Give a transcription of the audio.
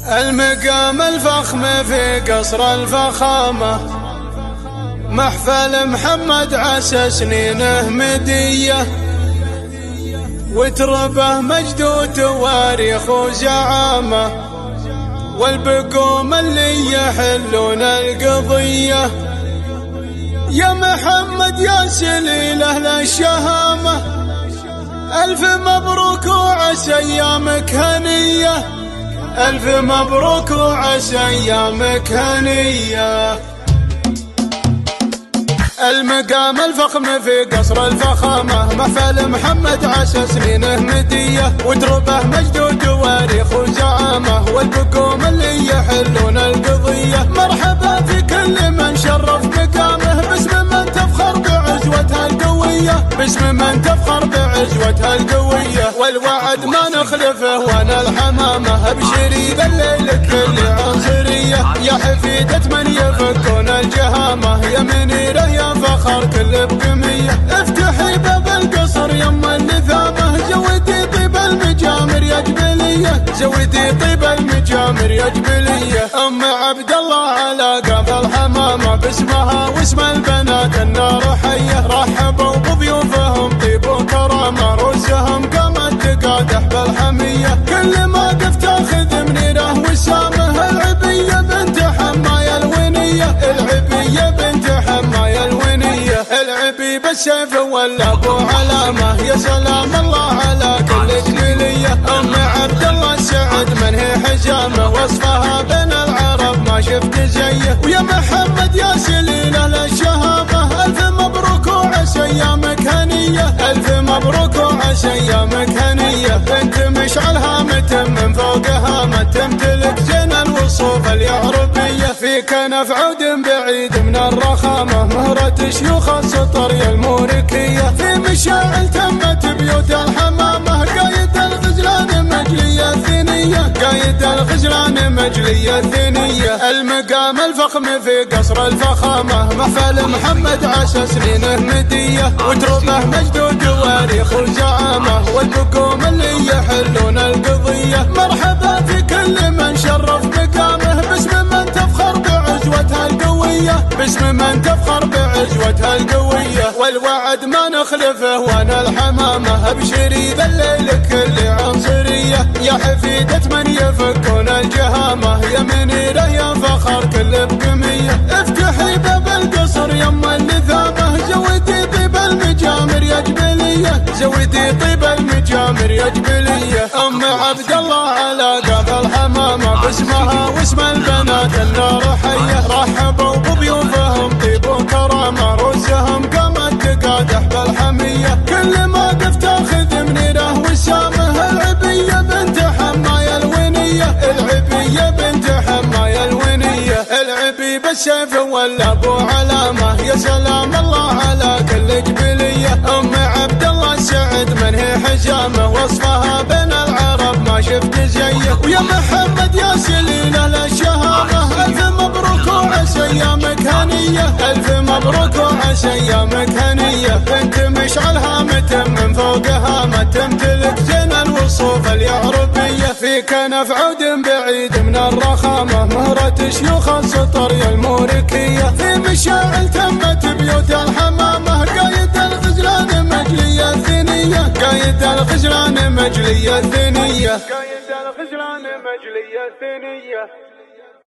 المقام الفخم في قصر الفخامة، محفل محمد عسى سنينه مدية، وتربه مجد وتواريخ وزعامة، والبقوم اللي يحلون القضية. يا محمد يا سليل أهل الشهامة، ألف مبروك وعسى أيامك هنية، ألف مبروك وعسى أيامك هنية. المقام الفخم في قصر الفخامة، محفل محمد عسى سنينه مدية، وتربه مجد وتواريخ وزعامة، والبقوم اللي يحلون القضية. مرحبا في كل من شرف مقامه، باسم من تفخر بعزوتها القوية، باسم من تفخر بعزوتها القوية. والوعد ما نخلفه وانا الحمامة، ابشري بالليل كل عنصرية، يا حفيدة من يفكون الجهامة، يا منيره يا فخر كل بقمية. افتحي باب القصر يما النثامة، زودي طيب المجامر يا جبلية، زودي طيب المجامر يا جبلية. ام عبد الله على قاف الحمامة، باسمها واسم البنات النار حية، رحبوا بضيوفهم طيب وكرامة، رؤوسهم قامت تقادح بالحمية. كل ما قف تاخذ منيره وسامه، العبية بنت حماية الونية، العبية بنت حماية الونية. العبي بالسيف ولا ابو علامة، يا سلام الله على كل جليلية. ام عبد الله السعد من هي حجامة، وصفها بين العرب ما شفت زيه. ويا محمد يا سليل اهل الشهامة، الف مبروك وعسى ايامك هنية، الف مبروك وعسى ايامك هنية. بنت مشعل هامة من فوق هامة، تمتلك زين الوصوف اليعربية، في كنف عود بعيد من الرخامة، مهرة شيوخ السطر يا الموركية. في مشاعل تمت بيوت الحمامة، قايد الغزلان مجلية الثنية، قايد الغزلان مجلية الثنية. المقام الفخم في قصر الفخامة، محفل محمد عسى سنينه مدية، وتربه مجد وتواريخ وزعامة، والبقوم اللي يحلون القضية. مرحبا في كل من شرف مقامه، باسم من تفخر بعزوتها القوية، باسم من تفخر بعزوتها القوية. والوعد ما نخلفه وانا الحمامة، ابشري بالليل كل عنصرية، يا حفيدة من يفكون الجهامة، يا منيره يا فخر كل بقمية. افتحي باب القصر يما النثامة، زودي طيب المجامر يا جبلية، زودي طيب المجامر يا جبلية. ام عبد الله على قاف الحمامة، باسمها واسم البنات النار حية، رحبوا بضيوفهم طيب وكرامة، رؤوسهم قامت تقادح بالحمية. كل ما قف تاخذ منيره وسامه، العبية بنت حماية الونية، العبية بنت حماية الونية. العبي بالسيف ولا ابو علامة، يا سلام الله على كل جبلية. ام عبد الله السعد من هي حجامة، وصفها بين العرب ما شفت زيه. ويا محمد يا سليل اهل الشهامة، الف مبروك وعسى ايامك هنية، الف مبروك وعسى ايامك هنية. بنت مشعل هامة من فوق هامة، تمتلك زين الوصوف اليعربية، في كنف عود بعيد من الرخامة، مهرة شيوخ السطر يا الموركية. في مشاعل تمت بيوت الحمامة، قايد الغزلان مجلية الثنية، قايد الغزلان مجلية الثنية، قايد الغزلان مجلية الثنية.